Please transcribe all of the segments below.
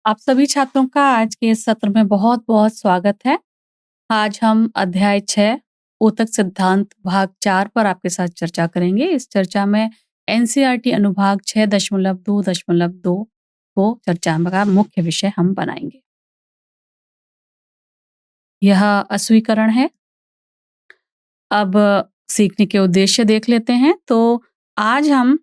आप सभी छात्रों का आज के इस सत्र में बहुत-बहुत स्वागत है। आज हम अध्याय 6 ऊतक सिद्धांत भाग 4 पर आपके साथ चर्चा करेंगे। इस चर्चा में एनसीईआरटी अनुभाग 6.2.2 को चर्चा का मुख्य विषय हम बनाएंगे। यह अस्वीकरण है। अब सीखने के उद्देश्य देख लेते हैं। तो आज हम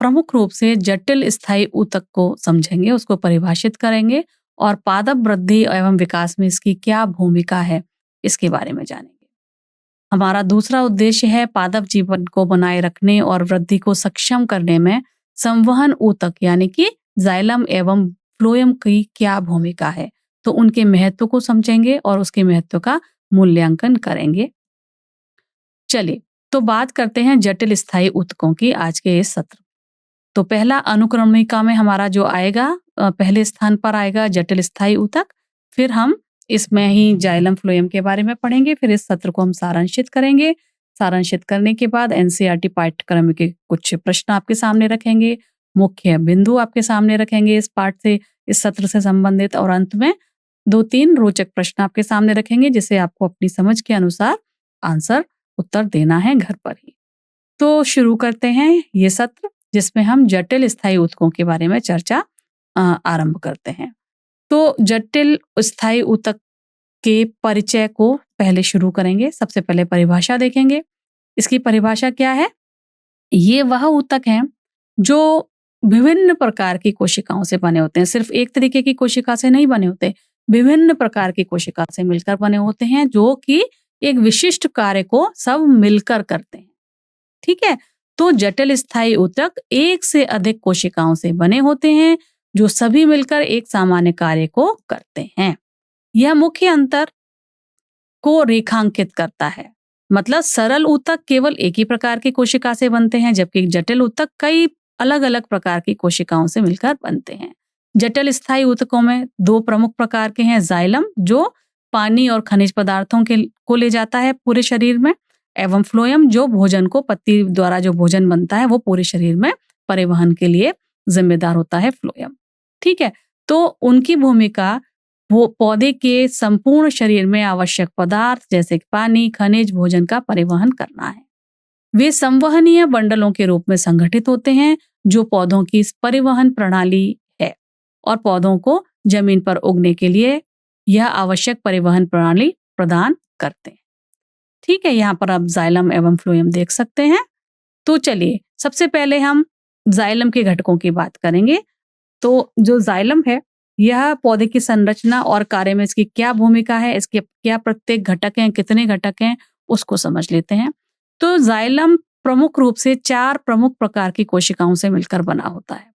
प्रमुख रूप से जटिल स्थायी ऊतक को समझेंगे, उसको परिभाषित करेंगे और पादप वृद्धि एवं विकास में इसकी क्या भूमिका है, इसके बारे में जानेंगे। हमारा दूसरा उद्देश्य है पादप जीवन को बनाए रखने और वृद्धि को सक्षम करने में संवहन ऊतक यानी कि जाइलम एवं फ्लोएम की क्या भूमिका है, तो उनके महत्व को समझेंगे और उसके महत्व का मूल्यांकन करेंगे। चलिए, तो बात करते हैं जटिल स्थायी ऊतकों की आज के इस सत्र। तो पहला अनुक्रमणिका में हमारा जो आएगा, पहले स्थान पर आएगा जटिल स्थायी ऊतक। फिर हम इसमें ही जाइलम फ्लोएम के बारे में पढ़ेंगे। फिर इस सत्र को हम सारांशित करेंगे। सारांशित करने के बाद एनसीईआरटी पाठ्यक्रम के कुछ प्रश्न आपके सामने रखेंगे, मुख्य बिंदु आपके सामने रखेंगे इस पाठ से, इस सत्र से संबंधित, और अंत में 2-3 रोचक प्रश्न आपके सामने रखेंगे जिसे आपको अपनी समझ के अनुसार उत्तर देना है घर पर ही। तो शुरू करते हैं ये सत्र जिसमें हम जटिल स्थायी ऊतकों के बारे में चर्चा आरंभ करते हैं। तो जटिल स्थायी ऊतक के परिचय को पहले शुरू करेंगे। सबसे पहले परिभाषा देखेंगे। इसकी परिभाषा क्या है? ये वह ऊतक हैं जो विभिन्न प्रकार की कोशिकाओं से बने होते हैं। सिर्फ एक तरीके की कोशिका से नहीं बने होते, विभिन्न प्रकार की कोशिका से मिलकर बने होते हैं जो कि एक विशिष्ट कार्य को सब मिलकर करते हैं। ठीक है, तो जटिल स्थायी ऊतक एक से अधिक कोशिकाओं से बने होते हैं जो सभी मिलकर एक सामान्य कार्य को करते हैं। यह मुख्य अंतर को रेखांकित करता है। मतलब सरल ऊतक केवल एक ही प्रकार की कोशिका से बनते हैं, जबकि जटिल ऊतक कई अलग अलग प्रकार की कोशिकाओं से मिलकर बनते हैं। जटिल स्थायी ऊतकों में 2 प्रमुख प्रकार के हैं। जाइलम जो पानी और खनिज पदार्थों को ले जाता है पूरे शरीर में, एवं फ्लोएम जो भोजन को, पत्ती द्वारा जो भोजन बनता है वो पूरे शरीर में परिवहन के लिए जिम्मेदार होता है फ्लोएम। ठीक है, तो उनकी भूमिका वो पौधे के संपूर्ण शरीर में आवश्यक पदार्थ जैसे पानी, खनिज, भोजन का परिवहन करना है। वे संवहनीय बंडलों के रूप में संगठित होते हैं जो पौधों की परिवहन प्रणाली है और पौधों को जमीन पर उगने के लिए यह आवश्यक परिवहन प्रणाली प्रदान करते हैं। ठीक है, यहाँ पर आप जाइलम एवं फ्लोएम देख सकते हैं। तो चलिए, सबसे पहले हम जाइलम के घटकों की बात करेंगे। तो जो जाइलम है, यह पौधे की संरचना और कार्य में इसकी क्या भूमिका है, इसके क्या प्रत्येक घटक हैं, कितने घटक हैं, उसको समझ लेते हैं। तो जाइलम प्रमुख रूप से 4 प्रमुख प्रकार की कोशिकाओं से मिलकर बना होता है।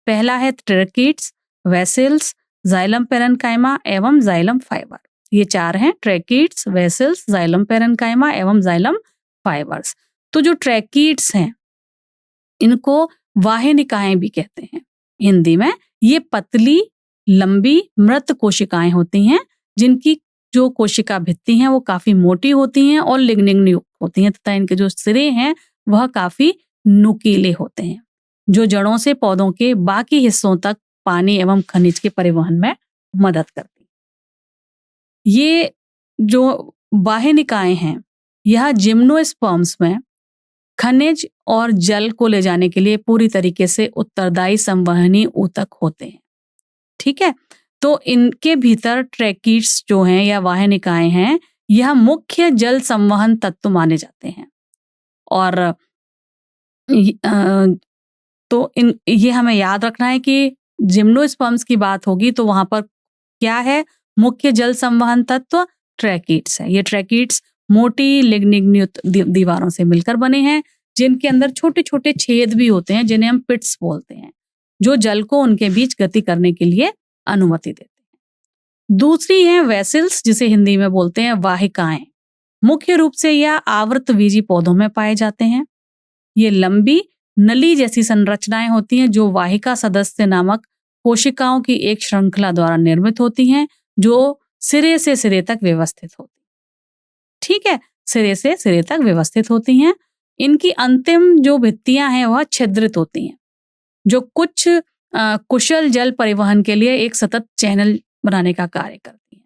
पहला है ट्रैकीड्स, वेसल्स, जाइलम पेरेन्काइमा एवं जाइलम फाइबर। ये 4 हैं, ट्रैकीड्स, वेसल्स, जाइलम पेरेन्काइमा एवं जाइलम फाइबर्स। तो जो ट्रैकीड्स हैं इनको वाहिनिकाएं भी कहते हैं हिंदी में। ये पतली, लंबी, मृत कोशिकाएं होती हैं जिनकी जो कोशिका भित्ति हैं वो काफी मोटी होती हैं और लिग्निन युक्त होती हैं तथा इनके जो सिरे हैं वह काफी नुकीले होते हैं जो जड़ों से पौधों के बाकी हिस्सों तक पानी एवं खनिज के परिवहन में मदद करती हैं। ये जो वाहिनिकाएं हैं यह जिम्नोस्पर्म्स में खनिज और जल को ले जाने के लिए पूरी तरीके से उत्तरदायी संवहनी ऊतक होते हैं। ठीक है, तो इनके भीतर ट्रैकीड्स जो हैं या वाहिनिकाएं हैं, यह मुख्य जल संवहन तत्व माने जाते हैं। और तो ये हमें याद रखना है कि जिम्नोस्पर्म्स की बात होगी तो वहां पर क्या है, मुख्य जल संवहन तत्व ट्रैकीड्स है। ये ट्रैकीड्स मोटी लिग्निन दीवारों से मिलकर बने हैं जिनके अंदर छोटे छोटे छेद भी होते हैं जिन्हें हम पिट्स बोलते हैं, जो जल को उनके बीच गति करने के लिए अनुमति देते हैं। दूसरी है वेसल्स, जिसे हिंदी में बोलते हैं वाहिकाएं। मुख्य रूप से यह आवृतबीजी पौधों में पाए जाते हैं। ये लंबी नली जैसी संरचनाएं होती हैं जो वाहिका सदस्य नामक कोशिकाओं की एक श्रृंखला द्वारा निर्मित होती हैं जो सिरे से सिरे तक व्यवस्थित होती है। ठीक है, सिरे से सिरे तक व्यवस्थित होती हैं। इनकी अंतिम जो भित्तियां हैं वह छिद्रित होती हैं जो कुछ कुशल जल परिवहन के लिए एक सतत चैनल बनाने का कार्य करती हैं।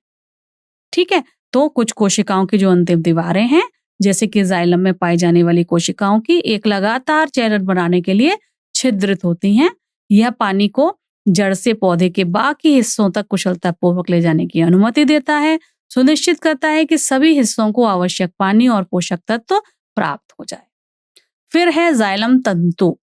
ठीक है, तो कुछ कोशिकाओं की जो अंतिम दीवारें हैं, जैसे कि जाइलम में पाई जाने वाली कोशिकाओं की एक लगातार चैनल बनाने के लिए छिद्रित होती हैं। यह पानी को जड़ से पौधे के बाकी हिस्सों तक कुशलतापूर्वक ले जाने की अनुमति देता है, सुनिश्चित करता है कि सभी हिस्सों को आवश्यक पानी और पोषक तत्व प्राप्त हो जाए। फिर है जाइलम तंतु।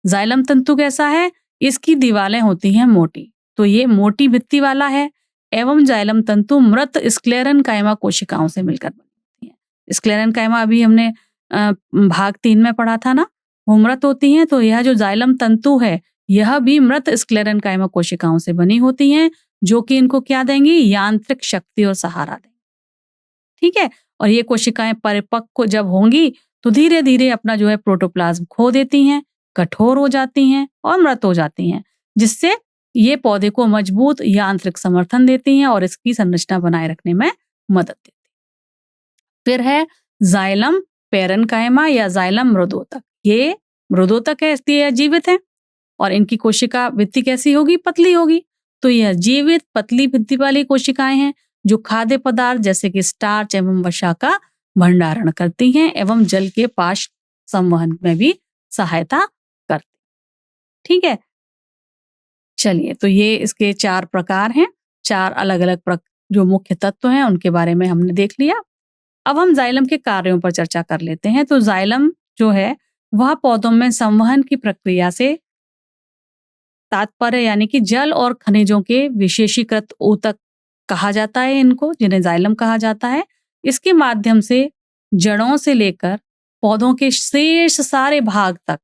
जाइलम तंतु कैसा है? इसकी दीवारें होती हैं मोटी, तो ये मोटी भित्ति वाला है एवं जाइलम तंतु मृत स्क्लेरेनकाइमा कोशिकाओं से मिलकर बनती है। स्क्लेरेनकाइमा अभी हमने भाग 3 में पढ़ा था ना, वो मृत होती हैं, तो यह जो जाइलम तंतु है यह भी मृत स्क्लेरेनकाइमा कोशिकाओं से बनी होती हैं, जो कि इनको क्या देंगी? यांत्रिक शक्ति और सहारा देंगी। ठीक है, और ये कोशिकाएं परिपक्व जब होंगी तो धीरे धीरे अपना जो है प्रोटोप्लाज्म खो देती हैं, कठोर हो जाती हैं और मृत हो जाती हैं, जिससे ये पौधे को मजबूत यांत्रिक समर्थन देती हैं और इसकी संरचना बनाए रखने में मदद देती हैं। फिर है जाइलम पेरेन्काइमा या जाइलम मृदोतक। ये मृदोतक है इसलिए यह जीवित है और इनकी कोशिका भित्ति कैसी होगी? पतली होगी। तो यह जीवित पतली भित्ति वाली कोशिकाएं हैं जो खाद्य पदार्थ जैसे कि स्टार्च एवं वसा का भंडारण करती हैं एवं जल के पाश संवहन में भी सहायता करती। ठीक है, चलिए, तो ये इसके 4 प्रकार हैं, 4 अलग अलग जो मुख्य तत्व हैं उनके बारे में हमने देख लिया। अब हम जाइलम के कार्यों पर चर्चा कर लेते हैं। तो जाइलम जो है वह पौधों में संवहन की प्रक्रिया से तात्पर्य यानी कि जल और खनिजों के विशेषीकृत ऊतक कहा जाता है इनको, जिन्हें जाइलम कहा जाता है। इसके माध्यम से जड़ों से लेकर पौधों के शेष सारे भाग तक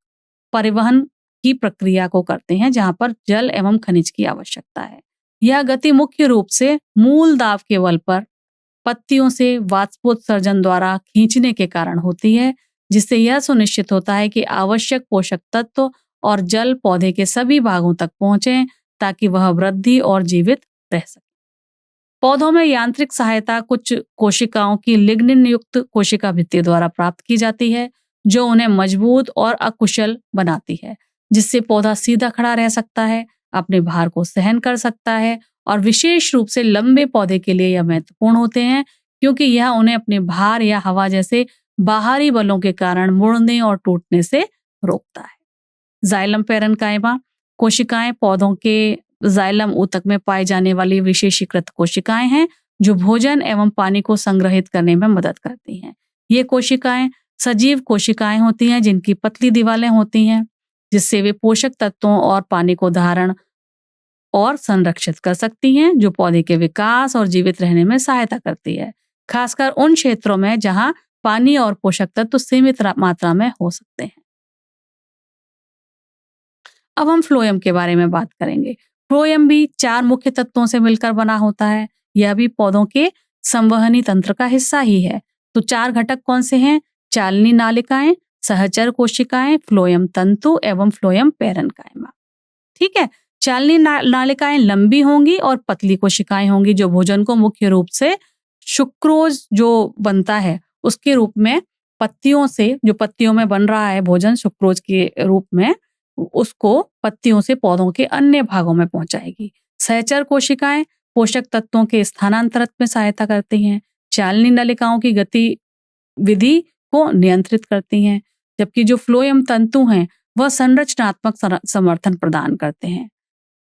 परिवहन की प्रक्रिया को करते हैं, जहां पर जल एवं खनिज की आवश्यकता है। यह गति मुख्य रूप से मूल दाब के बल पर पत्तियों से वाष्पोत्सर्जन द्वारा खींचने के कारण होती है, जिससे यह सुनिश्चित होता है कि आवश्यक पोषक तत्व और जल पौधे के सभी भागों तक पहुंचे ताकि वह वृद्धि और जीवित रह सके। पौधों में यांत्रिक सहायता कुछ कोशिकाओं की लिग्निन युक्त कोशिका भित्ति द्वारा प्राप्त की जाती है, जो उन्हें मजबूत और अकुशल बनाती है, जिससे पौधा सीधा खड़ा रह सकता है, अपने भार को सहन कर सकता है और विशेष रूप से लंबे पौधे के लिए यह महत्वपूर्ण होते हैं, क्योंकि यह उन्हें अपने भार या हवा जैसे बाहरी बलों के कारण मुड़ने और टूटने से रोकता है। जाइलम पेरेन्काइमा कोशिकाएं पौधों के जाइलम ऊतक में पाई जाने वाली विशेषीकृत कोशिकाएं हैं, जो भोजन एवं पानी को संग्रहित करने में मदद करती हैं। ये कोशिकाएं सजीव कोशिकाएं होती हैं, जिनकी पतली दीवारें होती हैं, जिससे वे पोषक तत्वों और पानी को धारण और संरक्षित कर सकती हैं, जो पौधे के विकास और जीवित रहने में सहायता करती है, खासकर उन क्षेत्रों में जहां पानी और पोषक तत्व सीमित मात्रा में हो सकते हैं। अब हम फ्लोएम के बारे में बात करेंगे। फ्लोएम भी 4 मुख्य तत्वों से मिलकर बना होता है। यह भी पौधों के संवहनी तंत्र का हिस्सा ही है। तो 4 घटक कौन से हैं? चालनी नालिकाएं, सहचर कोशिकाएं, फ्लोएम तंतु एवं फ्लोएम पेरेन्काइमा। ठीक है, चालनी नालिकाएं लंबी होंगी और पतली कोशिकाएं होंगी, जो भोजन को मुख्य रूप से सुक्रोज जो बनता है उसके रूप में पत्तियों से, जो पत्तियों में बन रहा है भोजन सुक्रोज के रूप में, उसको पत्तियों से पौधों के अन्य भागों में पहुंचाएगी। सहचर कोशिकाएं पोषक तत्वों के स्थानांतरण में सहायता करती हैं। चालनी नलिकाओं की गतिविधि को नियंत्रित करती हैं, जबकि जो फ्लोएम तंतु हैं वह संरचनात्मक समर्थन प्रदान करते हैं।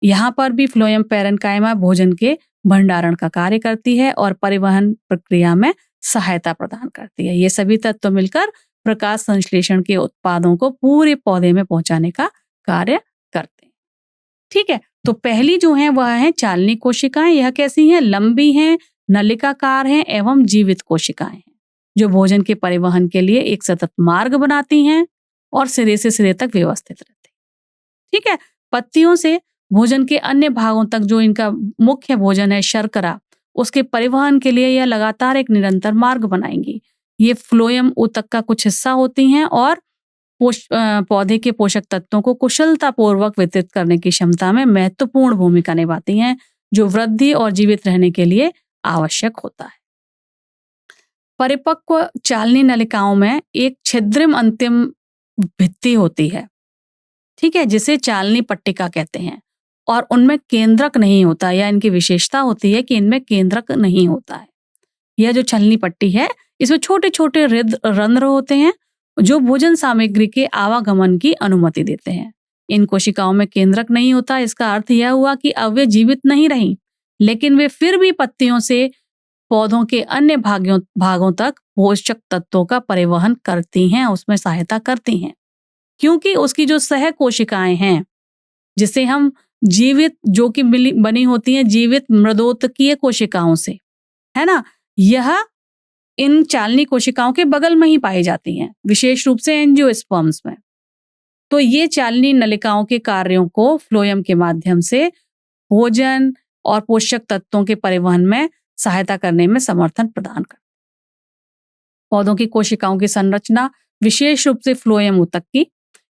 यहाँ पर भी फ्लोएम पेरेन्काइमा भोजन के भंडारण का कार्य करती है और परिवहन प्रक्रिया में सहायता प्रदान करती है। ये सभी तत्व मिलकर प्रकाश संश्लेषण के उत्पादों को पूरे पौधे में पहुंचाने का कार्य करते हैं। ठीक है, तो पहली जो है वह है चालनी कोशिकाएं। यह कैसी हैं? लंबी हैं, नलिकाकार हैं एवं जीवित कोशिकाएं हैं, जो भोजन के परिवहन के लिए एक सतत मार्ग बनाती हैं और सिरे से सिरे तक व्यवस्थित रहती हैं। ठीक है, पत्तियों से भोजन के अन्य भागों तक जो इनका मुख्य भोजन है शर्करा, उसके परिवहन के लिए यह लगातार एक निरंतर मार्ग बनाएंगी। ये फ्लोएम ऊतक का कुछ हिस्सा होती हैं और पौधे के पोषक तत्वों को कुशलतापूर्वक वितरित करने की क्षमता में महत्वपूर्ण भूमिका निभाती हैं, जो वृद्धि और जीवित रहने के लिए आवश्यक होता है। परिपक्व चालनी नलिकाओं में एक छिद्रिम अंतिम भित्ति होती है। ठीक है, जिसे चालनी पट्टिका कहते हैं। और उनमें केंद्रक नहीं होता, या इनकी विशेषता होती है कि इनमें केंद्रक नहीं होता है। यह जो छलनी पट्टी है, इसमें छोटे-छोटे रंध्र होते हैं जो भोजन सामग्री के आवागमन की अनुमति देते हैं। इन कोशिकाओं में केंद्रक नहीं होता, इसका अर्थ यह हुआ कि अब वे जीवित नहीं रहीं, लेकिन वे फिर भी पत्तियों से पौधों के अन्य भागों तक पोषक तत्वों का परिवहन करती हैं, उसमें सहायता करती हैं। क्योंकि उसकी जो सह कोशिकाएं हैं, जिसे हम जीवित, जो कि बनी होती हैं जीवित मृदोतकीय कोशिकाओं से, है ना, यह इन चालनी कोशिकाओं के बगल में ही पाई जाती हैं, विशेष रूप से एंजियोस्पर्म्स में। तो ये चालनी नलिकाओं के कार्यों को फ्लोएम के माध्यम से भोजन और पोषक तत्वों के परिवहन में सहायता करने में समर्थन प्रदान करते हैं। पौधों की कोशिकाओं की संरचना, विशेष रूप से फ्लोएम ऊतक की,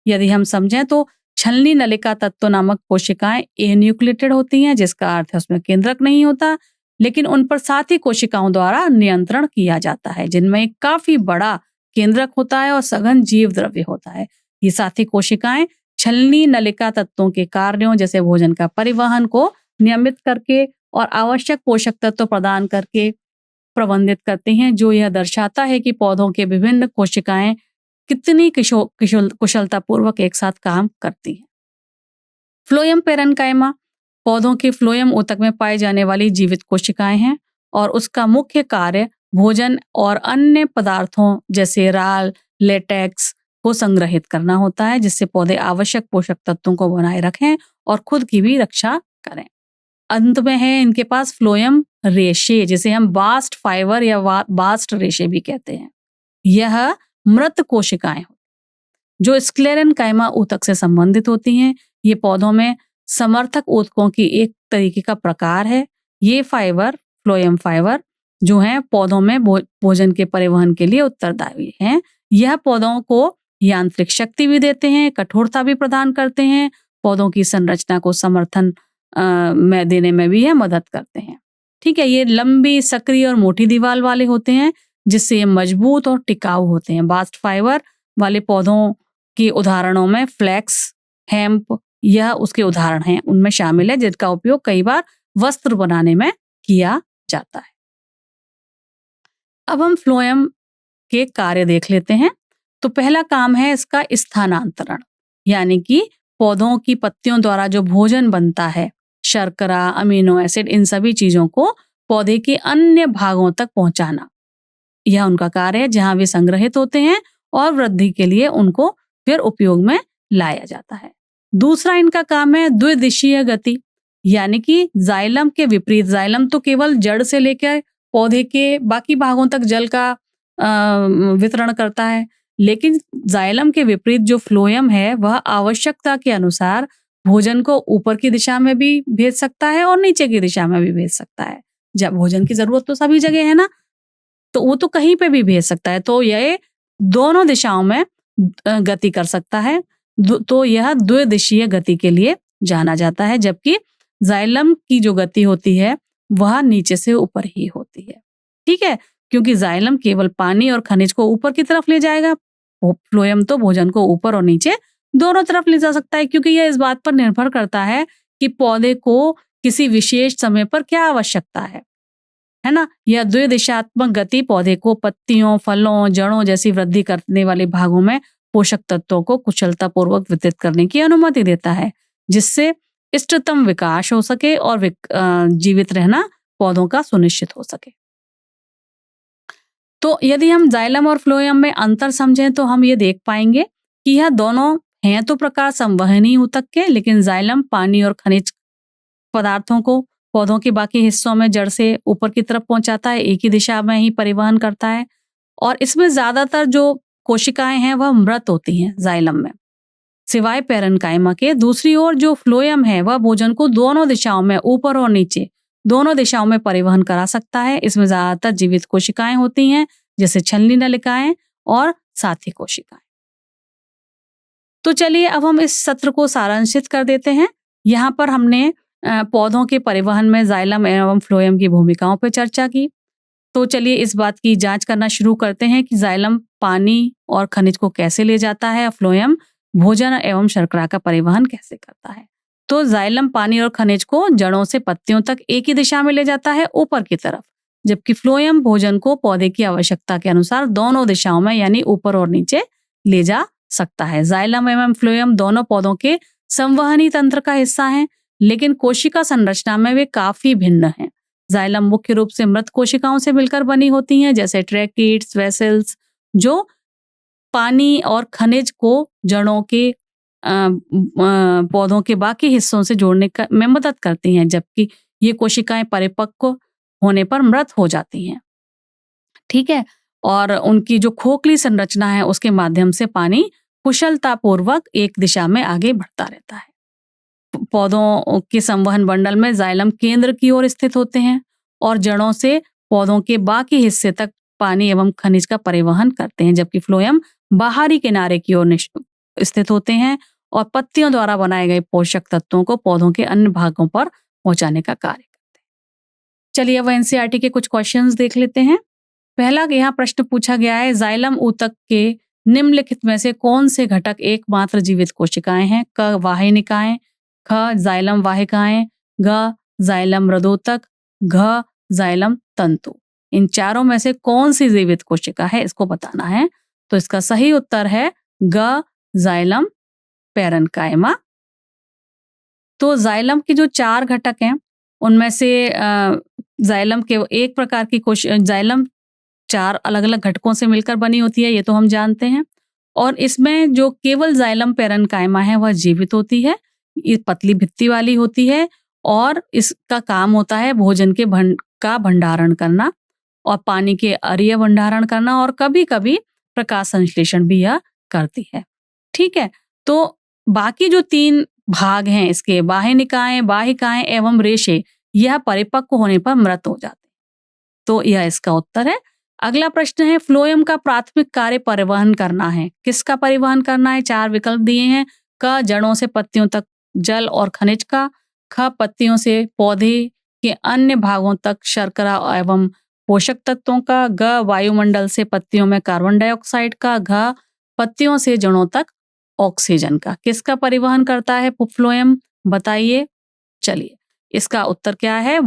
यदि हम समझें तो छलनी नलिका तत्व नामक कोशिकाएं एन्यूक्लिएटेड होती हैं, जिसका अर्थ है उसमें केंद्रक नहीं होता, लेकिन उन पर साथी कोशिकाओं द्वारा नियंत्रण किया जाता है, जिनमें एक काफी बड़ा केंद्रक होता है और सघन जीव द्रव्य होता है। ये साथी कोशिकाएं छलनी नलिका तत्वों के कार्यों जैसे भोजन का परिवहन को नियमित करके और आवश्यक पोषक तत्व प्रदान करके प्रबंधित करते हैं, जो यह दर्शाता है कि पौधों के विभिन्न कोशिकाएं कितनी कुशलतापूर्वक एक साथ काम करती हैं। फ्लोएम पेरेन्काइमा पौधों के फ्लोएम ऊतक में पाई जाने वाली जीवित कोशिकाएं हैं और उसका मुख्य कार्य भोजन और अन्य पदार्थों जैसे राल, लेटेक्स को संग्रहित करना होता है, जिससे पौधे आवश्यक पोषक तत्वों को बनाए रखें और खुद की भी रक्षा करें। अंत में है इनके पास फ्लोएम रेशे, जिसे हम बास्ट फाइबर या बास्ट रेशे भी कहते हैं। यह मृत कोशिकाएं जो स्क्लेरेन्काइमा ऊतक से संबंधित होती हैं। ये पौधों में समर्थक ऊतकों की एक तरीके का प्रकार है। ये फाइबर, फ्लोएम फाइबर, जो हैं पौधों में भोजन के परिवहन के लिए उत्तरदायी हैं। यह पौधों को यांत्रिक शक्ति भी देते हैं, कठोरता भी प्रदान करते हैं, पौधों की संरचना को समर्थन में देने में भी यह मदद करते हैं। ठीक है, ये लंबी, सक्रिय और मोटी दीवार वाले होते हैं, जिससे ये मजबूत और टिकाऊ होते हैं। बास्ट फाइबर वाले पौधों के उदाहरणों में फ्लैक्स, हेम्प, यह उसके उदाहरण हैं, उनमें शामिल है, जिनका उपयोग कई बार वस्त्र बनाने में किया जाता है। अब हम फ्लोएम के कार्य देख लेते हैं। तो पहला काम है इसका स्थानांतरण, यानी कि पौधों की पत्तियों द्वारा जो भोजन बनता है, शर्करा, अमीनो एसिड, इन सभी चीजों को पौधे के अन्य भागों तक पहुंचाना। यह उनका कार्य है, जहां वे संग्रहित होते हैं और वृद्धि के लिए उनको फिर उपयोग में लाया जाता है। दूसरा इनका काम है द्विदिशीय गति, यानी कि जाइलम के विपरीत। जाइलम तो केवल जड़ से लेकर पौधे के बाकी भागों तक जल का वितरण करता है, लेकिन जाइलम के विपरीत जो फ्लोएम है वह आवश्यकता के अनुसार भोजन को ऊपर की दिशा में भी भेज सकता है और नीचे की दिशा में भी भेज सकता है। जब भोजन की जरूरत तो सभी जगह है ना, तो वो तो कहीं पे भी भेज सकता है। तो यह दोनों दिशाओं में गति कर सकता है। तो यह द्विदिशीय गति के लिए जाना जाता है, जबकि जाइलम की जो गति होती है वह नीचे से ऊपर ही होती है। ठीक है, क्योंकि जाइलम केवल पानी और खनिज को ऊपर की तरफ ले जाएगा, फ्लोएम तो भोजन को ऊपर और नीचे दोनों तरफ ले जा सकता है, क्योंकि यह इस बात पर निर्भर करता है कि पौधे को किसी विशेष समय पर क्या आवश्यकता है ना। यह द्विदिशात्मक गति पौधे को पत्तियों, फलों, जड़ों जैसी वृद्धि करने वाले भागों में पोषक तत्वों को कुशलतापूर्वक वितरित करने की अनुमति देता है, जिससे इष्टतम विकास हो सके और जीवित रहना पौधों का सुनिश्चित हो सके। तो यदि हम जाइलम और फ्लोएम में अंतर समझें तो हम ये देख पाएंगे कि यह दोनों हैं तो प्रकार संवहनी ऊतक के, लेकिन जाइलम पानी और खनिज पदार्थों को पौधों के बाकी हिस्सों में जड़ से ऊपर की तरफ पहुंचाता है, एक ही दिशा में ही परिवहन करता है। और इसमें ज्यादातर जो कोशिकाएं हैं वह मृत होती हैं जाइलम में, सिवाय पेरेन्काइमा के। दूसरी ओर जो फ्लोएम है वह भोजन को दोनों दिशाओं में, ऊपर और नीचे दोनों दिशाओं में परिवहन करा सकता है। इसमें ज्यादातर जीवित कोशिकाएं होती हैं, जैसे छलनी नलिकाएं और साथी कोशिकाएं। तो चलिए अब हम इस सत्र को सारांशित कर देते हैं। यहाँ पर हमने पौधों के परिवहन में जाइलम एवं फ्लोएम की भूमिकाओं पर चर्चा की। तो चलिए इस बात की जांच करना शुरू करते हैं कि जाइलम पानी और खनिज को कैसे ले जाता है, फ्लोएम भोजन एवं शर्करा का परिवहन कैसे करता है। तो जाइलम पानी और खनिज को जड़ों से पत्तियों तक एक ही दिशा में ले जाता है, ऊपर की तरफ, जबकि फ्लोएम भोजन को पौधे की आवश्यकता के अनुसार दोनों दिशाओं में यानी ऊपर और नीचे ले जा सकता है। जाइलम एवं फ्लोएम दोनों पौधों के संवहनी तंत्र का हिस्सा हैं, लेकिन कोशिका संरचना में वे काफी भिन्न हैं। जाइलम मुख्य रूप से मृत कोशिकाओं से मिलकर बनी होती हैं, जैसे ट्रैकिड्स, वेसल्स, जो पानी और खनिज को जड़ों के पौधों के बाकी हिस्सों से जोड़ने में मदद करती हैं, जबकि ये कोशिकाएं परिपक्व होने पर मृत हो जाती हैं। ठीक है। और उनकी जो खोखली संरचना है उसके माध्यम से पानी कुशलतापूर्वक एक दिशा में आगे बढ़ता रहता है। पौधों के संवहन बंडल में जाइलम केंद्र की ओर स्थित होते हैं और जड़ों से पौधों के बाकी हिस्से तक पानी एवं खनिज का परिवहन करते हैं, जबकि फ्लोएम बाहरी किनारे की ओर स्थित होते हैं और पत्तियों द्वारा बनाए गए पोषक तत्वों को पौधों के अन्य भागों पर पहुंचाने का कार्य करते हैं। चलिए अब एनसीईआरटी के कुछ क्वेश्चंस देख लेते हैं। पहला यहाँ प्रश्न पूछा गया है, जाइलम ऊतक के निम्नलिखित में से कौन से घटक एकमात्र जीवित कोशिकाएं हैं? क वाहिनिकाएं, ख जाइलम वाहिकाएं, ग जाइलम मृदोतक, घ जाइलम तंतु। इन चारों में से कौन सी जीवित कोशिका है, इसको बताना है। तो इसका सही उत्तर है ग जाइलम पैरेन्काइमा। तो जाइलम के जो 4 घटक हैं उनमें से जाइलम के एक प्रकार की जाइलम 4 अलग अलग घटकों से मिलकर बनी होती है, ये तो हम जानते हैं। और इसमें जो केवल जाइलम पैरेन्काइमा है वह जीवित होती है, ये पतली भित्ति वाली होती है और इसका काम होता है भोजन के भंडारण करना और पानी के अरीय भंडारण करना और कभी कभी प्रकाश संश्लेषण भी यह करती है। ठीक है। तो बाकी जो 3 भाग हैं इसके, वाहिनिकाएं, वाहिकाएं एवं रेशे, यह परिपक्व होने पर मृत हो जाते हैं। तो यह इसका उत्तर है। अगला प्रश्न है, फ्लोएम का प्राथमिक कार्य परिवहन करना है। किसका परिवहन करना है? 4 विकल्प दिए हैं। क जड़ों से पत्तियों तक जल और खनिज का, ख पत्तियों से पौधे के अन्य भागों तक शर्करा एवं पोषक तत्वों का, ग वायुमंडल से पत्तियों में कार्बन डाइऑक्साइड का, घ पत्तियों से जड़ों तक ऑक्सीजन का। किसका परिवहन करता है फ्लोएम, बताइए। चलिए इसका उत्तर क्या है?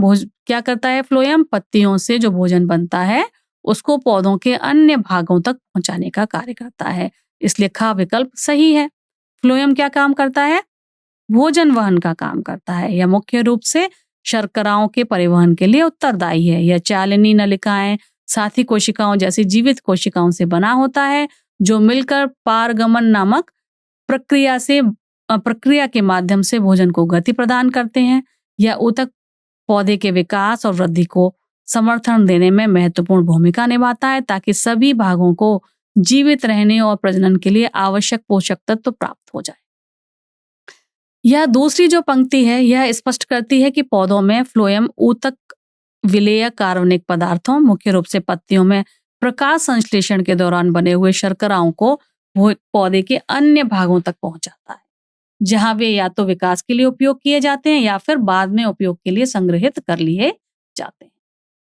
क्या करता है फ्लोएम? पत्तियों से जो भोजन बनता है उसको पौधों के अन्य भागों तक पहुंचाने का कार्य करता है, इसलिए ख विकल्प सही है। फ्लोएम क्या काम करता है? भोजन वहन का काम करता है। यह मुख्य रूप से शर्कराओं के परिवहन के लिए उत्तरदायी है। यह चालनी नलिकाएं साथी कोशिकाओं जैसी जीवित कोशिकाओं से बना होता है, जो मिलकर पारगमन नामक प्रक्रिया के माध्यम से भोजन को गति प्रदान करते हैं। यह ऊतक पौधे के विकास और वृद्धि को समर्थन देने में महत्वपूर्ण भूमिका निभाता है, ताकि सभी भागों को जीवित रहने और प्रजनन के लिए आवश्यक पोषक तत्व प्राप्त हो जाए। यह दूसरी जो पंक्ति है यह स्पष्ट करती है कि पौधों में फ्लोएम ऊतक विलेय कार्बनिक पदार्थों, मुख्य रूप से पत्तियों में प्रकाश संश्लेषण के दौरान बने हुए शर्कराओं को पौधे के अन्य भागों तक पहुंचाता है, जहां वे या तो विकास के लिए उपयोग किए जाते हैं या फिर बाद में उपयोग के लिए संग्रहित कर लिए जाते हैं।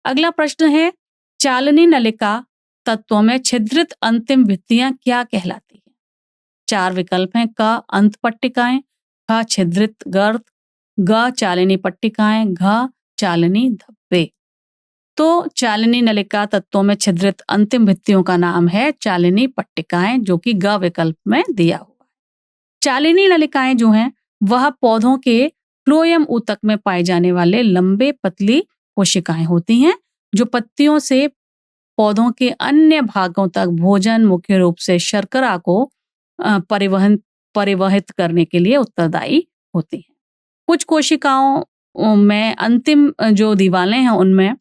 अगला प्रश्न है, चालनी नलिका तत्वों में छिद्रित अंतिम भित्तियां क्या कहलाती हैं? 4 विकल्प हैं। क अंत पट्टिकाएं, ख छिद्रित गर्त, ग चालनी पट्टिकाएं, घ चालनी धब्बे। तो चालनी नलिका तत्वों में छिद्रित अंतिम भित्तियों का नाम है चालनी पट्टिकाएं, जो कि ग विकल्प में दिया हुआ है। चालनी नलिकाएं जो हैं वह पौधों के फ्लोएम ऊतक में पाए जाने वाले लंबे पतली कोशिकाएं होती हैं, जो पत्तियों से पौधों के अन्य भागों तक भोजन, मुख्य रूप से शर्करा को परिवहित करने के लिए उत्तरदायी होती हैं। कुछ कोशिकाओं में अंतिम जो दीवारें हैं उनमें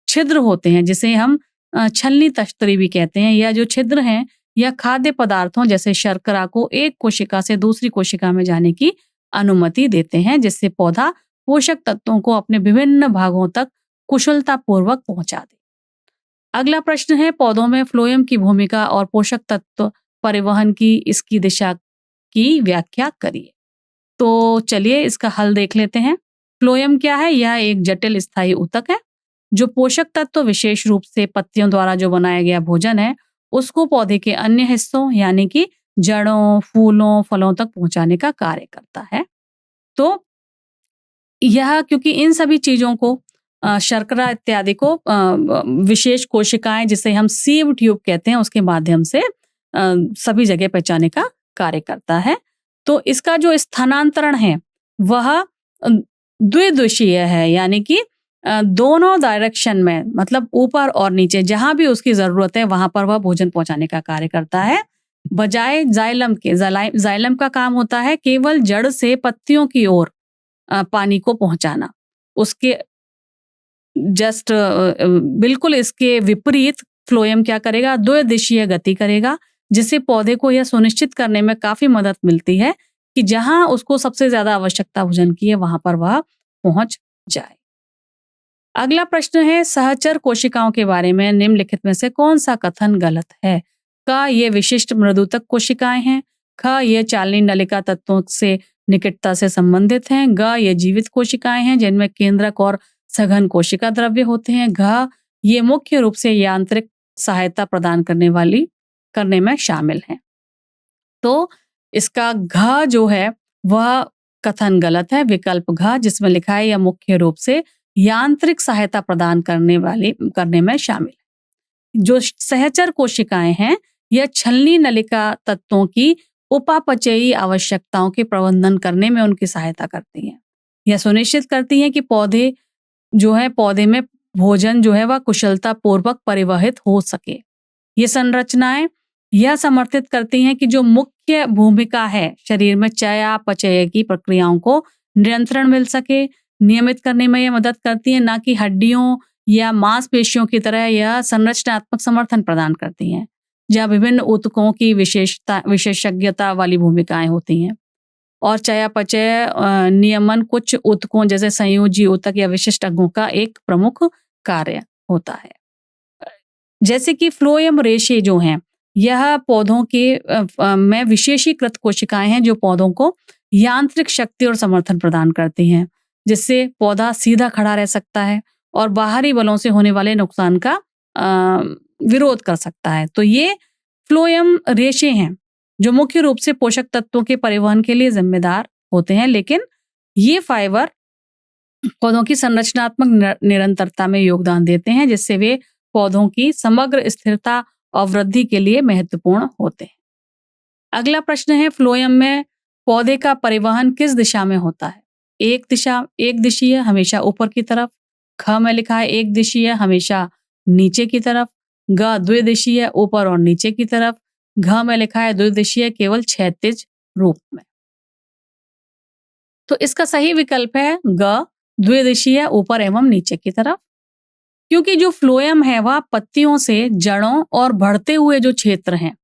छिद्र होते हैं, जिसे हम छलनी तश्तरी भी कहते हैं। यह जो छिद्र हैं यह खाद्य पदार्थों जैसे शर्करा को एक कोशिका से दूसरी कोशिका में जाने की अनुमति देते हैं, जिससे पौधा पोषक तत्वों को अपने विभिन्न भागों तक कुशलतापूर्वक पहुंचा दे। अगला प्रश्न है, पौधों में फ्लोएम की भूमिका और पोषक तत्व परिवहन की इसकी दिशा की व्याख्या करिए। तो चलिए इसका हल देख लेते हैं। फ्लोएम क्या है? यह एक जटिल स्थायी ऊतक है जो पोषक तत्व, विशेष रूप से पत्तियों द्वारा जो बनाया गया भोजन है, उसको पौधे के अन्य हिस्सों यानी कि जड़ों, फूलों, फलों तक पहुंचाने का कार्य करता है। तो यह क्योंकि इन सभी चीज़ों को शर्करा इत्यादि को विशेष कोशिकाएँ जिसे हम सीव ट्यूब कहते हैं उसके माध्यम से सभी जगह पहुँचाने का कार्य करता है। तो इसका जो स्थानांतरण है वह द्विदिशीय है, यानी कि दोनों डायरेक्शन में, मतलब ऊपर और नीचे जहाँ भी उसकी ज़रूरत है वहाँ पर वह भोजन पहुँचाने का कार्य करता है। बजाय जाइलम के, जाइलम का काम होता है केवल जड़ से पत्तियों की ओर पानी को पहुंचाना। उसके जस्ट बिल्कुल इसके विपरीत फ्लोएम क्या करेगा, द्विदिशीय गति करेगा, जिससे पौधे को यह सुनिश्चित करने में काफी मदद मिलती है कि जहां उसको सबसे ज्यादा आवश्यकता भोजन की है वहां पर वह पहुंच जाए। अगला प्रश्न है, सहचर कोशिकाओं के बारे में निम्नलिखित में से कौन सा कथन गलत है? क, ये विशिष्ट मृदुतक कोशिकाएं हैं। ख, ये चालनी नलिका तत्वों से निकटता से संबंधित हैं। ग, ये जीवित कोशिकाएं हैं जिनमें केंद्रक और सघन कोशिका द्रव्य होते हैं। घ, ये मुख्य रूप से यांत्रिक सहायता प्रदान करने में शामिल हैं। तो इसका घ जो है वह कथन गलत है। विकल्प घ जिसमें लिखा है यह मुख्य रूप से यांत्रिक सहायता प्रदान करने में शामिल है। जो सहचर कोशिकाएं हैं यह छलनी नलिका तत्वों की उपापचयी आवश्यकताओं के प्रबंधन करने में उनकी सहायता करती हैं। यह सुनिश्चित करती हैं कि पौधे में भोजन जो है वह कुशलता पूर्वक परिवहित हो सके। ये संरचनाएं यह समर्थित करती हैं कि जो मुख्य भूमिका है शरीर में चयापचय की प्रक्रियाओं को नियंत्रण मिल सके, नियमित करने में यह मदद करती है, ना कि हड्डियों या मांसपेशियों की तरह यह संरचनात्मक समर्थन प्रदान करती हैं, जहाँ विभिन्न ऊतकों की विशेषज्ञता वाली भूमिकाएं होती हैं। और चयापचय नियमन कुछ ऊतकों जैसे संयोजी ऊतक या विशिष्ट अंगों का एक प्रमुख कार्य होता है। जैसे कि फ्लोएम रेशे जो हैं यह पौधों के में विशेषीकृत कोशिकाएं हैं जो पौधों को यांत्रिक शक्ति और समर्थन प्रदान करती हैं, जिससे पौधा सीधा खड़ा रह सकता है और बाहरी बलों से होने वाले नुकसान का विरोध कर सकता है। तो ये फ्लोएम रेशे हैं जो मुख्य रूप से पोषक तत्वों के परिवहन के लिए जिम्मेदार होते हैं, लेकिन ये फाइबर पौधों की संरचनात्मक निरंतरता में योगदान देते हैं, जिससे वे पौधों की समग्र स्थिरता और वृद्धि के लिए महत्वपूर्ण होते हैं। अगला प्रश्न है, फ्लोएम में पौधे का परिवहन किस दिशा में होता है? एक दिशीय हमेशा ऊपर की तरफ। ख में लिखा है एक दिशीय हमेशा नीचे की तरफ। ग द्विदिशीय ऊपर और नीचे की तरफ। घ में लिखा है द्विदिशीय केवल क्षैतिज रूप में। तो इसका सही विकल्प है ग द्विदिशीय ऊपर एवं नीचे की तरफ, क्योंकि जो फ्लोएम है वह पत्तियों से जड़ों और बढ़ते हुए जो क्षेत्र हैं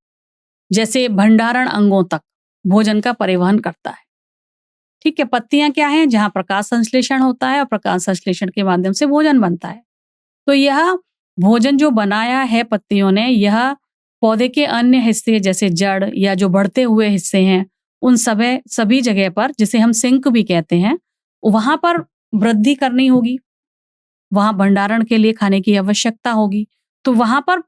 जैसे भंडारण अंगों तक भोजन का परिवहन करता है। ठीक है, पत्तियां क्या हैं? जहां प्रकाश संश्लेषण होता है और प्रकाश संश्लेषण के माध्यम से भोजन बनता है। तो यह भोजन जो बनाया है पत्तियों ने, यह पौधे के अन्य हिस्से जैसे जड़ या जो बढ़ते हुए हिस्से हैं उन सभी जगह पर, जिसे हम सिंक भी कहते हैं, वहां पर वृद्धि करनी होगी, वहां भंडारण के लिए खाने की आवश्यकता होगी, तो वहां पर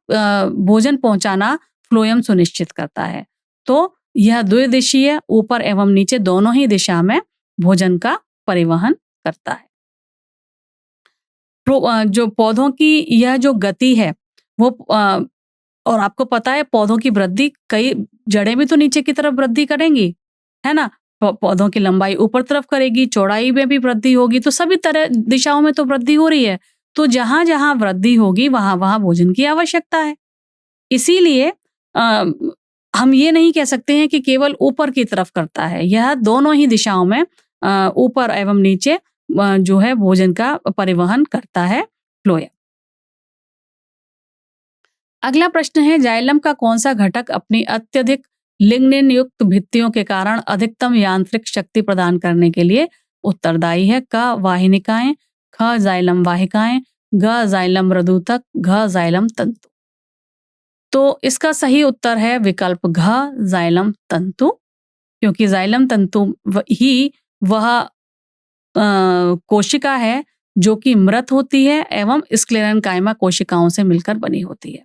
भोजन पहुंचाना फ्लोएम सुनिश्चित करता है। तो यह द्विदिशीय ऊपर एवं नीचे दोनों ही दिशा में भोजन का परिवहन करता है। जो पौधों की यह जो गति है वो और आपको पता है पौधों की वृद्धि, कई जड़ें भी तो नीचे की तरफ वृद्धि करेंगी, है ना? पौधों की लंबाई ऊपर तरफ करेगी, चौड़ाई में भी वृद्धि होगी, तो सभी तरह दिशाओं में तो वृद्धि हो रही है। तो जहां जहां वृद्धि होगी वहां वहां भोजन की आवश्यकता है। इसीलिए हम ये नहीं कह सकते हैं कि केवल ऊपर की तरफ करता है, यह दोनों ही दिशाओं में ऊपर एवं नीचे जो है भोजन का परिवहन करता है फ्लोएम। अगला प्रश्न है, जाइलम का कौन सा घटक अपनी अत्यधिक लिग्निन युक्त भित्तियों के कारण अधिकतम यांत्रिक शक्ति प्रदान करने के लिए उत्तरदायी है? क वाहिनिकाएं, ख जाइलम वाहिकाएं, ग जाइलम मृदुतक, घ जाइलम तंतु। तो इसका सही उत्तर है विकल्प घ जाइलम तंतु, क्योंकि जाइलम तंतु ही वह कोशिका है जो कि मृत होती है एवं स्क्लेरेन्काइमा कोशिकाओं से मिलकर बनी होती है।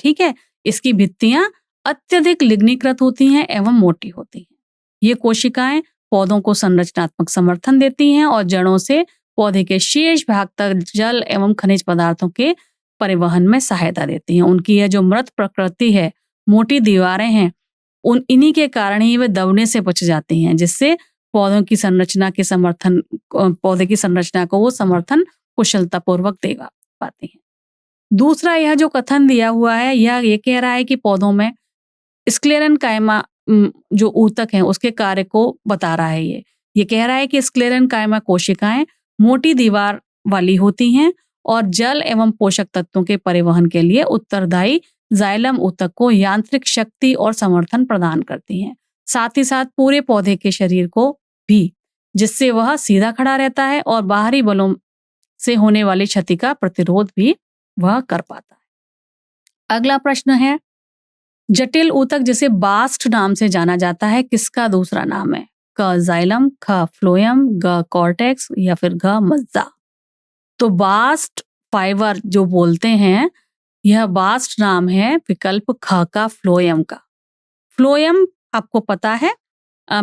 ठीक है, इसकी भित्तियां अत्यधिक लिग्नीकृत होती हैं एवं मोटी होती हैं। ये कोशिकाएं पौधों को संरचनात्मक समर्थन देती हैं और जड़ों से पौधे के शेष भाग तक जल एवं खनिज पदार्थों के परिवहन में सहायता देती हैं। उनकी यह जो मृत प्रकृति है, मोटी दीवारें हैं, इन्हीं के कारण ही वे दबने से बच जाती हैं, जिससे पौधे की संरचना को वो समर्थन कुशलता पूर्वक दे पाती हैं। दूसरा, यह जो कथन दिया हुआ है, यह ये कह रहा है कि पौधों में स्क्लेरेनकाइमा जो ऊतक है उसके कार्य को बता रहा है। ये कह रहा है कि स्क्लेरेनकाइमा कोशिकाएं मोटी दीवार वाली होती हैं और जल एवं पोषक तत्वों के परिवहन के लिए उत्तरदायी जाइलम ऊतक को यांत्रिक शक्ति और समर्थन प्रदान करती हैं, साथ ही साथ पूरे पौधे के शरीर को भी, जिससे वह सीधा खड़ा रहता है और बाहरी बलों से होने वाली क्षति का प्रतिरोध भी वह कर पाता है। अगला प्रश्न है, जटिल ऊतक जिसे बास्ट नाम से जाना जाता है, किसका दूसरा नाम है? क जाइलम, ख फ्लोएम, ग कॉर्टेक्स या फिर घ मज्जा। तो बास्ट फाइबर जो बोलते हैं, यह बास्ट नाम है विकल्प ख का फ्लोएम का। फ्लोएम आपको पता है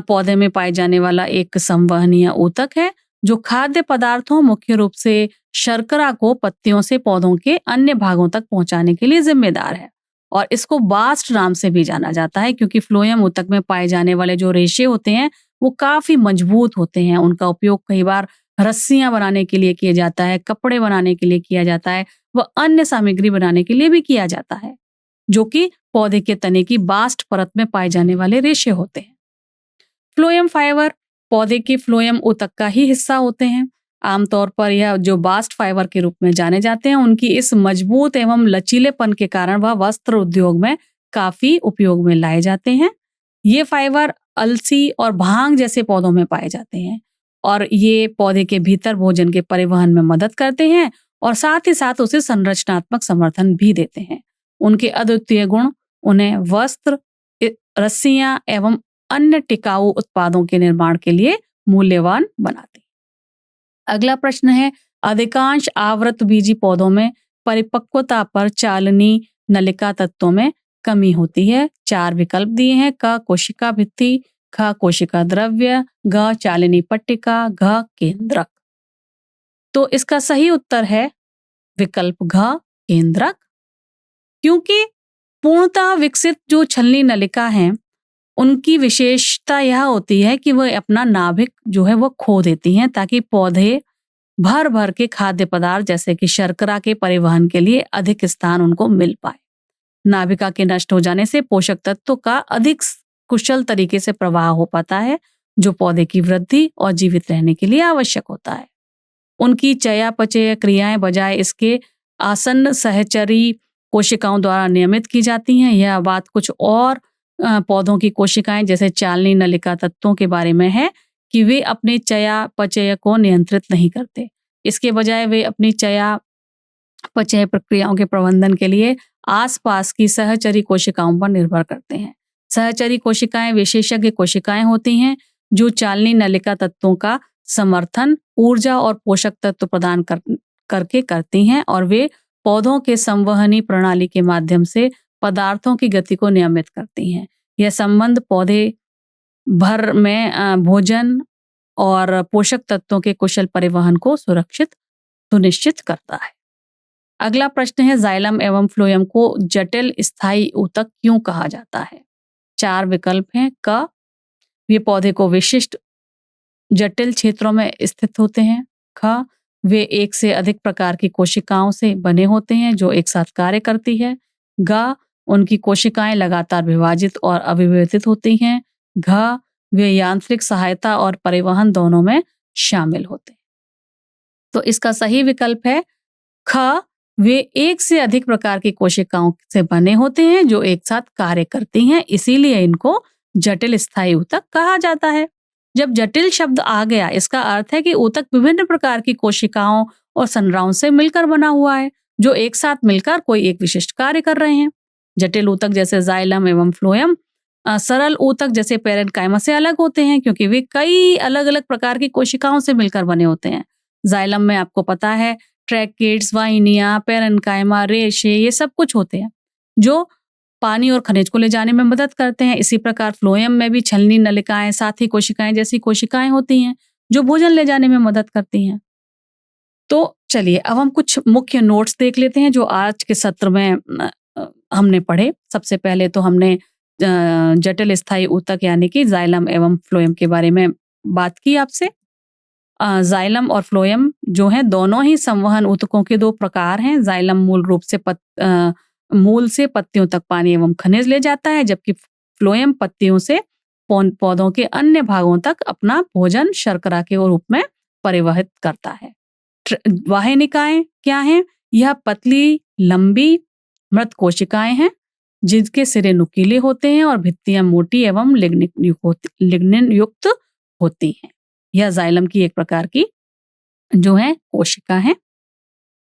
पौधे में पाए जाने वाला एक संवहनीय ऊतक है जो खाद्य पदार्थों, मुख्य रूप से शर्करा को पत्तियों से पौधों के अन्य भागों तक पहुंचाने के लिए जिम्मेदार है और इसको बास्ट नाम से भी जाना जाता है क्योंकि फ्लोएम ऊतक में पाए जाने वाले जो रेशे होते हैं वो काफी मजबूत होते हैं। उनका उपयोग कई बार रस्सियां बनाने के लिए किया जाता है, कपड़े बनाने के लिए किया जाता है, वह अन्य सामग्री बनाने के लिए भी किया जाता है, जो कि पौधे के तने की बास्ट परत में पाए जाने वाले रेशे होते हैं। फ्लोएम फाइबर पौधे की फ्लोएम ऊतक का ही हिस्सा होते हैं। आमतौर पर यह जो बास्ट फाइबर के रूप में जाने जाते हैं, उनकी इस मजबूत एवं लचीलेपन के कारण वह वस्त्र उद्योग में काफी उपयोग में लाए जाते हैं। ये फाइबर अलसी और भांग जैसे पौधों में पाए जाते हैं और ये पौधे के भीतर भोजन के परिवहन में मदद करते हैं और साथ ही साथ उसे संरचनात्मक समर्थन भी देते हैं। उनके अद्वितीय गुण उन्हें वस्त्र, रस्सियां एवं अन्य टिकाऊ उत्पादों के निर्माण के लिए मूल्यवान बनाते हैं। अगला प्रश्न है, अधिकांश आवृतबीजी पौधों में परिपक्वता पर चालनी नलिका तत्वों में कमी होती है। 4 विकल्प दिए हैं, क कोशिका भित्ति, ख कोशिका द्रव्य, घ चालनी पट्टिका, घ केंद्रक। तो इसका सही उत्तर है विकल्प घ केंद्रक, क्योंकि पूर्णतः विकसित जो छलनी नलिका है उनकी विशेषता यह होती है कि वह अपना नाभिक जो है वो खो देती हैं ताकि पौधे भर भर के खाद्य पदार्थ जैसे कि शर्करा के परिवहन के लिए अधिक स्थान उनको मिल पाए। नाभिका के नष्ट हो जाने से पोषक तत्वों का अधिक कुशल तरीके से प्रवाह हो पाता है, जो पौधे की वृद्धि और जीवित रहने के लिए आवश्यक होता है। उनकी चयापचय क्रियाएं बजाय इसके आसन्न सहचरी कोशिकाओं द्वारा नियमित की जाती हैं। यह बात कुछ और पौधों की कोशिकाएं जैसे चालनी नलिका तत्वों के बारे में है कि वे अपने चयापचय को नियंत्रित नहीं करते। इसके बजाय वे अपनी चयापचय प्रक्रियाओं के प्रबंधन के लिए आसपास की सहचरी कोशिकाओं पर निर्भर करते हैं। सहचरी कोशिकाएं विशेषज्ञ कोशिकाएं होती हैं जो चालनी नलिका तत्वों का समर्थन, ऊर्जा और पोषक तत्व प्रदान करके करती हैं और वे पौधों के संवहनी प्रणाली के माध्यम से पदार्थों की गति को नियमित करती हैं। यह संबंध पौधे भर में भोजन और पोषक तत्वों के कुशल परिवहन को सुनिश्चित करता है। अगला प्रश्न है, जाइलम एवं फ्लोएम को जटिल स्थायी ऊतक क्यों कहा जाता है? 4 विकल्प हैं, क वे पौधे को विशिष्ट जटिल क्षेत्रों में स्थित होते हैं, ख वे एक से अधिक प्रकार की कोशिकाओं से बने होते हैं जो एक साथ कार्य करती है, ग उनकी कोशिकाएं लगातार विभाजित और अविभाजित होती हैं, घ वे यांत्रिक सहायता और परिवहन दोनों में शामिल होते हैं। तो इसका सही विकल्प है ख, वे एक से अधिक प्रकार की कोशिकाओं से बने होते हैं जो एक साथ कार्य करती हैं, इसीलिए इनको जटिल स्थायी ऊतक कहा जाता है। जब जटिल शब्द आ गया, इसका अर्थ है कि ऊतक विभिन्न प्रकार की कोशिकाओं और संरचनाओं से मिलकर बना हुआ है जो एक साथ मिलकर कोई एक विशिष्ट कार्य कर रहे हैं। जटिल ऊतक जैसे जाइलम एवं फ्लोएम सरल ऊतक जैसे पैरेन्काइमा से अलग होते हैं क्योंकि वे कई अलग अलग प्रकार की कोशिकाओं से मिलकर बने होते हैं। जाइलम में आपको पता है ट्रैकेट्स, वाहिनियां, पैरेन्काइमा, रेशे, ये सब कुछ होते हैं जो पानी और खनिज को ले जाने में मदद करते हैं। इसी प्रकार फ्लोएम में भी छलनी नलिकाएं, साथी कोशिकाएं जैसी कोशिकाएं होती हैं जो भोजन ले जाने में मदद करती हैं। तो चलिए अब हम कुछ मुख्य नोट्स देख लेते हैं जो आज के सत्र में हमने पढ़े। सबसे पहले तो हमने जटिल स्थायी ऊतक यानी कि जाइलम एवं फ्लोएम के बारे में बात की आपसे। जाइलम और फ्लोएम जो हैं दोनों ही संवहन ऊतकों के दो प्रकार हैं। जाइलम मूल रूप से मूल से पत्तियों तक पानी एवं खनिज ले जाता है, जबकि फ्लोएम पत्तियों से पौधों के अन्य भागों तक अपना भोजन शर्करा के रूप में परिवहित करता है। वाहिनिकाएं क्या हैं? यह पतली लंबी मृत कोशिकाएं हैं जिनके सिरे नुकीले होते हैं और भित्तियां मोटी एवं लिग्निन युक्त होती हैं। यह जाइलम की एक प्रकार की जो है कोशिका है,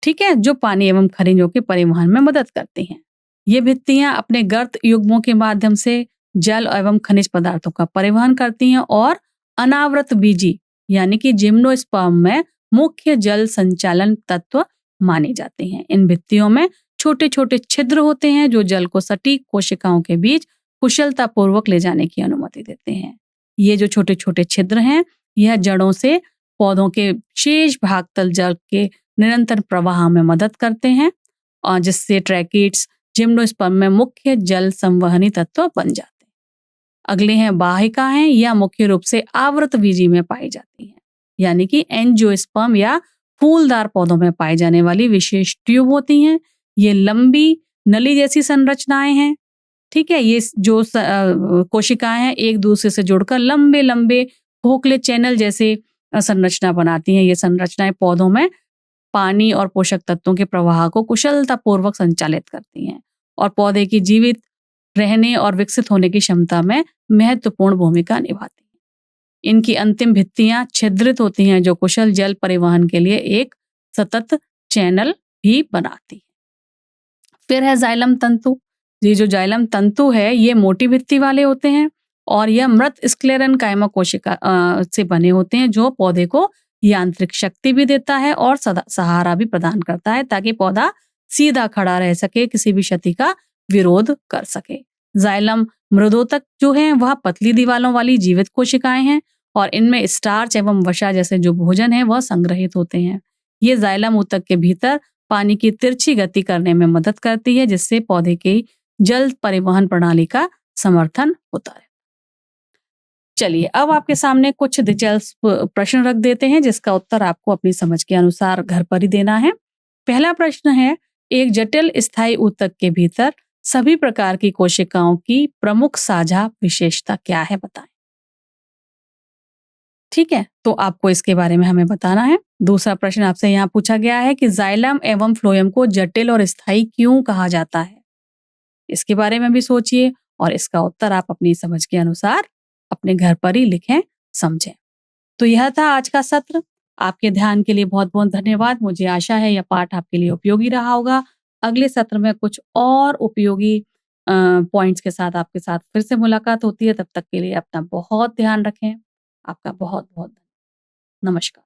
ठीक है, जो पानी एवं खनिजों के परिवहन में मदद करती हैं। ये भित्तियां अपने गर्त युग्मों के माध्यम से जल एवं खनिज पदार्थों का परिवहन करती हैं और अनावृत बीजी यानी कि जिम्नोस्पर्म में मुख्य जल संचालन तत्व मानी जाती हैं। इन भित्तियों में छोटे छोटे छिद्र होते हैं जो जल को सटीक कोशिकाओं के बीच कुशलता पूर्वक ले जाने की अनुमति देते हैं। ये जो छोटे छोटे छिद्र हैं यह जड़ों से पौधों के शेष भाग तल जल के निरंतर प्रवाह में मदद करते हैं और जिससे ट्रैकिड्स जिम्नोस्पर्म में मुख्य जल संवहनी तत्व बन जाते हैं। अगले हैं वाहिकाएं। यह मुख्य रूप से आवृत बीजी में पाई जाती हैं, यानी कि एंजियोस्पर्म या फूलदार पौधों में पाई जाने वाली विशेष ट्यूब होती हैं। ये लंबी नली जैसी संरचनाएं हैं, ठीक है। ये जो कोशिकाएं हैं एक दूसरे से जुड़कर लंबे लंबे खोखले चैनल जैसे संरचना बनाती हैं। ये संरचनाएं पौधों में पानी और पोषक तत्वों के प्रवाह को कुशलता पूर्वक संचालित करती हैं और पौधे की जीवित रहने और विकसित होने की क्षमता में महत्वपूर्ण भूमिका निभाती हैं। इनकी अंतिम भित्तियां छिद्रित होती हैं जो कुशल जल परिवहन के लिए एक सतत चैनल भी बनाती है। फिर है जाइलम तंतु। ये जो जाइलम तंतु है ये मोटी भित्ति वाले होते हैं और यह मृत स्क्लेरन कायमा कोशिका से बने होते हैं जो पौधे को यांत्रिक शक्ति भी देता है और सहारा भी प्रदान करता है ताकि पौधा सीधा खड़ा रह सके, किसी भी क्षति का विरोध कर सके। जाइलम मृदोतक जो है वह पतली दीवालों वाली जीवित कोशिकाएं हैं और इनमें स्टार्च एवं वसा जैसे जो भोजन है वह संग्रहित होते हैं। ये जाइलम ऊतक के भीतर पानी की तिरछी गति करने में मदद करती है जिससे पौधे की जल परिवहन प्रणाली का समर्थन होता है। चलिए अब आपके सामने कुछ दिलचस्प प्रश्न रख देते हैं जिसका उत्तर आपको अपनी समझ के अनुसार घर पर ही देना है। पहला प्रश्न है, एक जटिल स्थायी ऊतक के भीतर सभी प्रकार की कोशिकाओं की प्रमुख साझा विशेषता क्या है, बताएं। ठीक है, तो आपको इसके बारे में हमें बताना है। दूसरा प्रश्न आपसे यहाँ पूछा गया है कि जाइलम एवं फ्लोएम को जटिल और स्थायी क्यों कहा जाता है, इसके बारे में भी सोचिए और इसका उत्तर आप अपनी समझ के अनुसार अपने घर पर ही लिखें, समझें। तो यह था आज का सत्र। आपके ध्यान के लिए बहुत बहुत धन्यवाद। मुझे आशा है यह पाठ आपके लिए उपयोगी रहा होगा। अगले सत्र में कुछ और उपयोगी पॉइंट्स के साथ आपके साथ फिर से मुलाकात होती है। तब तक के लिए अपना बहुत ध्यान रखें। आपका बहुत बहुत नमस्कार।